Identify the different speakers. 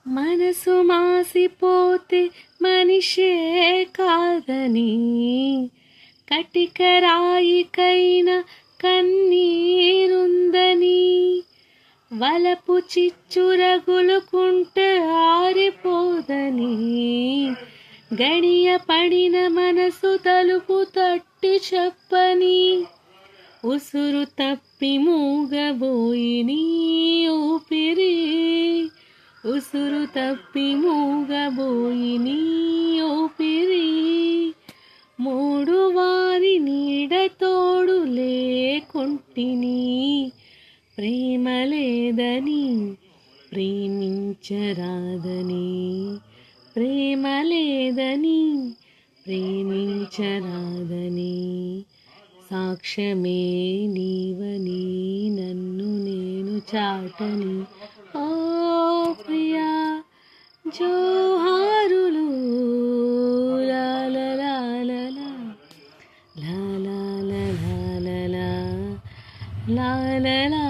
Speaker 1: మనసు మాసిపోతే మనిషే కాదని, కటికరాయికైన కన్నీరుందని, వలపు చిచ్చు రగులుకుంటే ఆరిపోదని, గడియ పడిన మనసు తలుపు తట్టి చెప్పని, ఉసురు తప్పి మూగబోయి నీ ఊపిరి, ఉసురు తప్పి మూగబోయి నీ ఊపిరి, మూడు వారి నీడ తోడు లేకుంటిని, ప్రేమ లేదని ప్రేమించరాదని, ప్రేమ లేదని ప్రేమించరాదని, సాక్ష్యమే నీవని నన్ను నేను చాటని, ఓ ప్రియా జోహారులు లాలలాలలా లాలలాలలా లాలలా